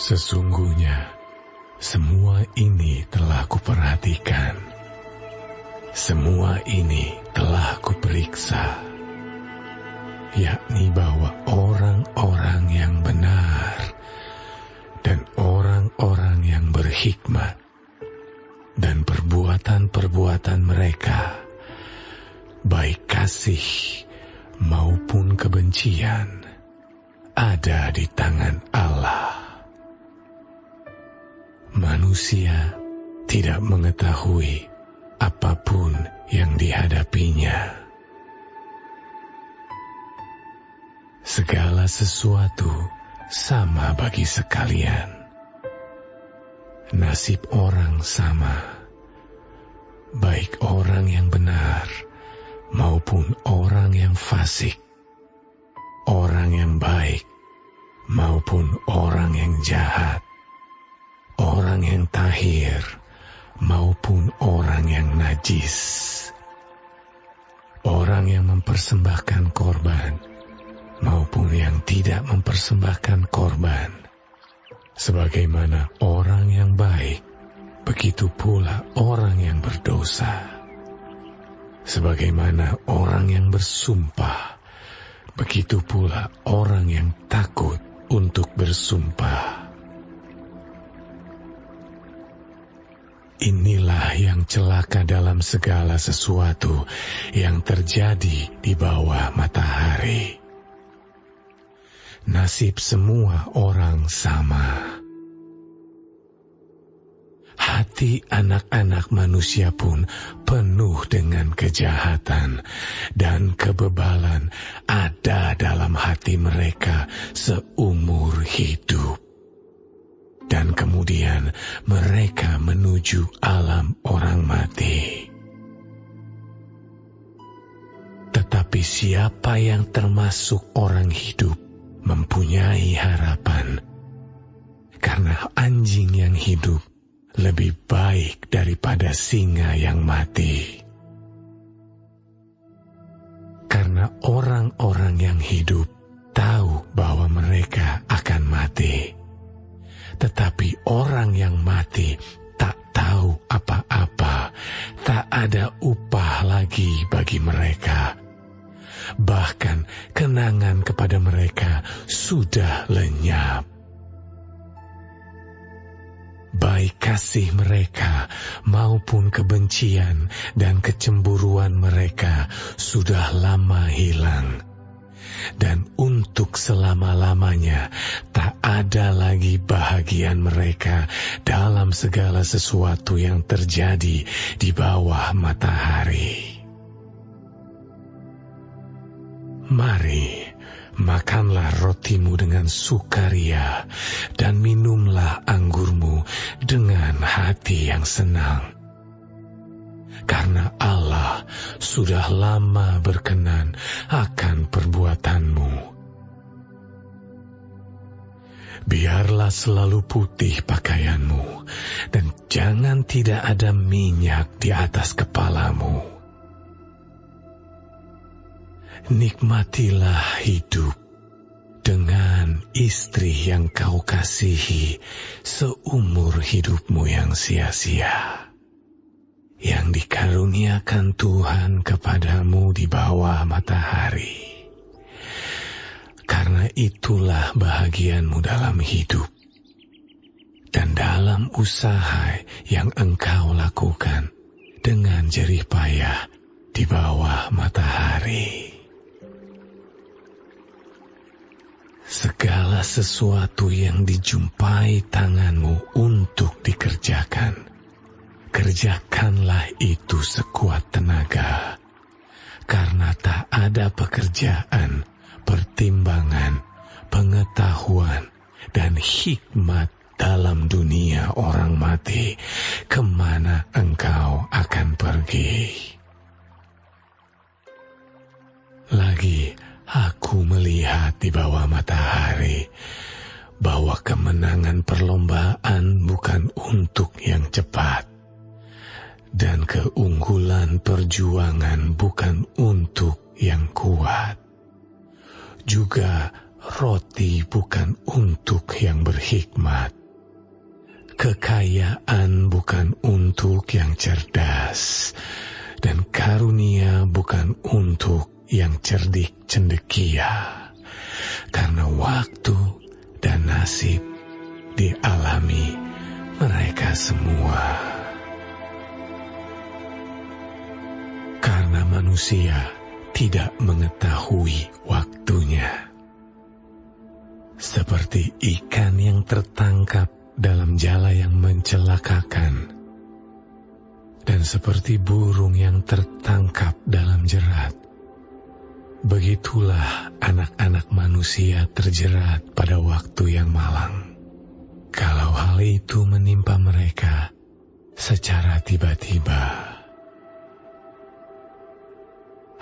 Sesungguhnya, semua ini telah kuperhatikan. Semua ini telah kuperiksa, yakni bahwa orang-orang yang benar dan orang-orang yang berhikmat dan perbuatan-perbuatan mereka, baik kasih maupun kebencian, ada di tangan Allah. Manusia tidak mengetahui apapun yang dihadapinya. Segala sesuatu sama bagi sekalian. Nasib orang sama, baik orang yang benar maupun orang yang fasik, orang yang baik maupun orang yang jahat, orang yang tahir maupun orang yang najis, orang yang mempersembahkan korban maupun yang tidak mempersembahkan korban. Sebagaimana orang yang baik, begitu pula orang yang berdosa. Sebagaimana orang yang bersumpah, begitu pula orang yang takut untuk bersumpah. Inilah yang celaka dalam segala sesuatu yang terjadi di bawah matahari. Nasib semua orang sama. Hati anak-anak manusia pun penuh dengan kejahatan dan kebebalan ada dalam hati mereka seumur hidup. Dan kemudian mereka menuju alam orang mati. Tetapi siapa yang termasuk orang hidup mempunyai harapan, karena anjing yang hidup lebih baik daripada singa yang mati. Karena orang-orang yang hidup tahu bahwa mereka akan mati, tetapi orang yang mati tak tahu apa-apa, tak ada upah lagi bagi mereka. Bahkan kenangan kepada mereka sudah lenyap. Baik kasih mereka maupun kebencian dan kecemburuan mereka sudah lama hilang. Dan untuk selama-lamanya tak ada lagi bahagian mereka dalam segala sesuatu yang terjadi di bawah matahari. Mari, makanlah rotimu dengan sukaria dan minumlah anggurmu dengan hati yang senang. Karena Allah sudah lama berkenan akan perbuatanmu. Biarlah selalu putih pakaianmu, dan jangan tidak ada minyak di atas kepalamu. Nikmatilah hidup dengan istri yang kau kasihi seumur hidupmu yang sia-sia, yang dikaruniakan Tuhan kepadamu di bawah matahari. Karena itulah bahagianmu dalam hidup dan dalam usaha yang engkau lakukan dengan jerih payah di bawah matahari. Segala sesuatu yang dijumpai tanganmu untuk dikerjakan, kerjakanlah itu sekuat tenaga, karena tak ada pekerjaan, pertimbangan, pengetahuan, dan hikmat dalam dunia orang mati, kemana engkau akan pergi. Lagi, aku melihat di bawah matahari bahwa kemenangan perlombaan bukan untuk yang cepat, dan keunggulan perjuangan bukan untuk yang kuat. Juga roti bukan untuk yang berhikmat, kekayaan bukan untuk yang cerdas, dan karunia bukan untuk yang cerdik cendekia, karena waktu dan nasib dialami mereka semua. Karena manusia tidak mengetahui waktunya, seperti ikan yang tertangkap dalam jala yang mencelakakan, dan seperti burung yang tertangkap dalam jerat, begitulah anak-anak manusia terjerat pada waktu yang malang. Kalau hal itu menimpa mereka secara tiba-tiba.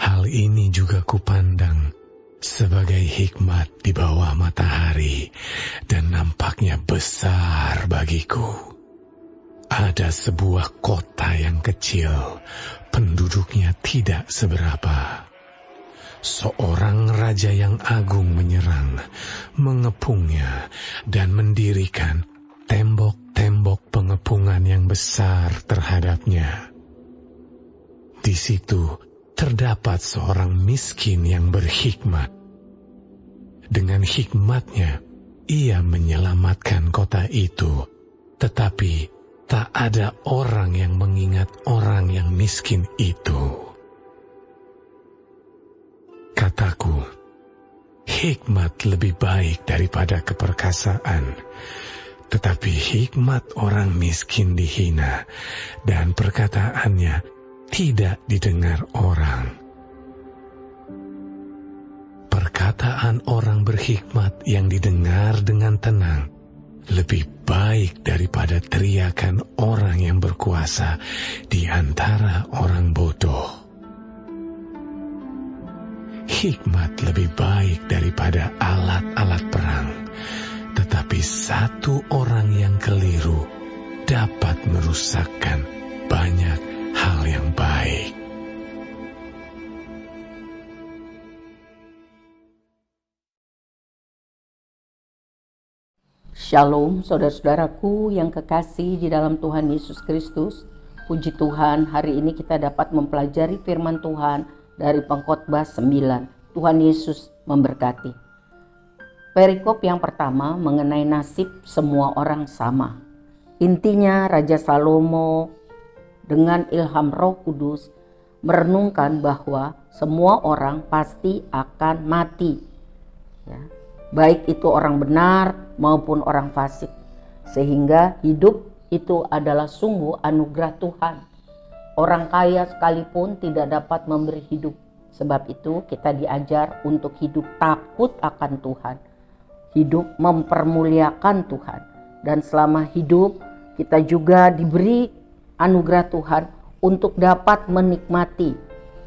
Hal ini juga kupandang sebagai hikmat di bawah matahari, dan nampaknya besar bagiku. Ada sebuah kota yang kecil, penduduknya tidak seberapa. Seorang raja yang agung menyerang, mengepungnya, dan mendirikan tembok-tembok pengepungan yang besar terhadapnya. Di situ terdapat seorang miskin yang berhikmat. Dengan hikmatnya, ia menyelamatkan kota itu, tetapi tak ada orang yang mengingat orang yang miskin itu. Kataku, hikmat lebih baik daripada keperkasaan, tetapi hikmat orang miskin dihina, dan perkataannya tidak didengar orang. Perkataan orang berhikmat yang didengar dengan tenang lebih baik daripada teriakan orang yang berkuasa di antara orang bodoh. Hikmat lebih baik daripada alat-alat perang, tetapi satu orang yang keliru dapat merusakkan banyak hal yang baik. Shalom saudara-saudaraku yang kekasih di dalam Tuhan Yesus Kristus. Puji Tuhan, hari ini kita dapat mempelajari firman Tuhan dari Pengkhotbah 9. Tuhan Yesus memberkati. Perikop yang pertama mengenai nasib semua orang sama. Intinya Raja Salomo dengan ilham Roh Kudus merenungkan bahwa semua orang pasti akan mati, ya, baik itu orang benar maupun orang fasik, sehingga hidup itu adalah sungguh anugerah Tuhan. Orang kaya sekalipun tidak dapat memberi hidup. Sebab itu kita diajar untuk hidup takut akan Tuhan, hidup mempermuliakan Tuhan, dan selama hidup kita juga diberi anugerah Tuhan untuk dapat menikmati,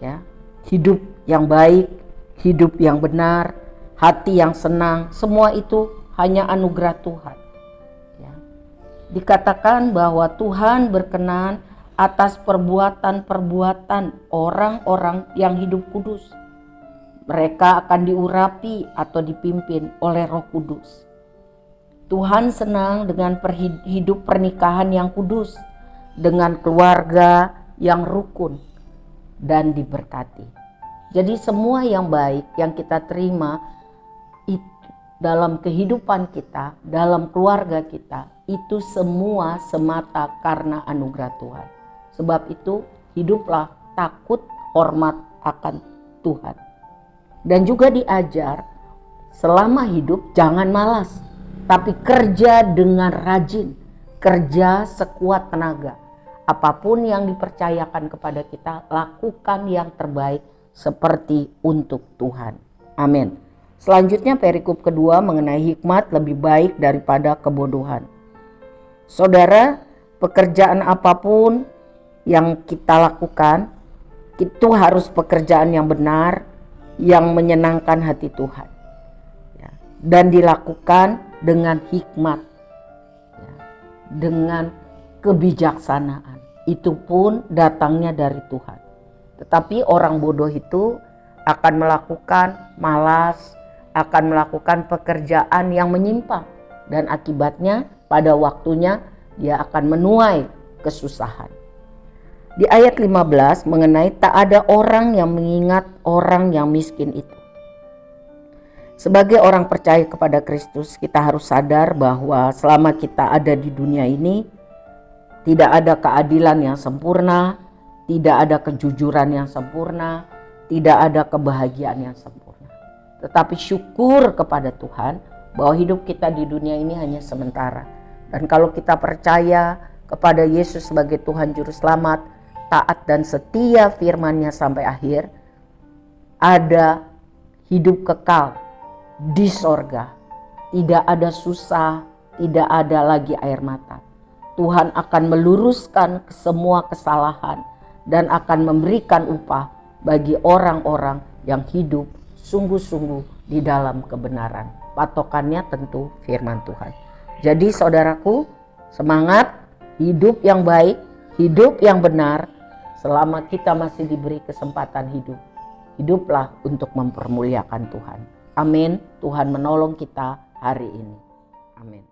ya, hidup yang baik, hidup yang benar, hati yang senang. Semua itu hanya anugerah Tuhan, ya. Dikatakan bahwa Tuhan berkenan atas perbuatan-perbuatan orang-orang yang hidup kudus. Mereka akan diurapi atau dipimpin oleh Roh Kudus. Tuhan senang dengan hidup pernikahan yang kudus, dengan keluarga yang rukun dan diberkati. Jadi semua yang baik yang kita terima itu dalam kehidupan kita, dalam keluarga kita, itu semua semata karena anugerah Tuhan. Sebab itu hiduplah takut hormat akan Tuhan. Dan juga diajar selama hidup jangan malas, tapi kerja dengan rajin, kerja sekuat tenaga. Apapun yang dipercayakan kepada kita, lakukan yang terbaik seperti untuk Tuhan. Amin. Selanjutnya perikop kedua mengenai hikmat lebih baik daripada kebodohan. Saudara, pekerjaan apapun yang kita lakukan, itu harus pekerjaan yang benar, yang menyenangkan hati Tuhan, ya, dan dilakukan dengan hikmat, ya, dengan kebijaksanaan. Itu pun datangnya dari Tuhan. Tetapi orang bodoh itu akan melakukan malas, akan melakukan pekerjaan yang menyimpang dan akibatnya pada waktunya dia akan menuai kesusahan. Di ayat 15 mengenai tak ada orang yang mengingat orang yang miskin itu. Sebagai orang percaya kepada Kristus, kita harus sadar bahwa selama kita ada di dunia ini, tidak ada keadilan yang sempurna, tidak ada kejujuran yang sempurna, tidak ada kebahagiaan yang sempurna. Tetapi syukur kepada Tuhan bahwa hidup kita di dunia ini hanya sementara. Dan kalau kita percaya kepada Yesus sebagai Tuhan Juru Selamat, taat dan setia firman-Nya sampai akhir, ada hidup kekal di sorga. Tidak ada susah, tidak ada lagi air mata. Tuhan akan meluruskan semua kesalahan dan akan memberikan upah bagi orang-orang yang hidup sungguh-sungguh di dalam kebenaran. Patokannya tentu firman Tuhan. Jadi saudaraku, semangat, hidup yang baik, hidup yang benar. Selama kita masih diberi kesempatan hidup, hiduplah untuk mempermuliakan Tuhan. Amin. Tuhan menolong kita hari ini. Amin.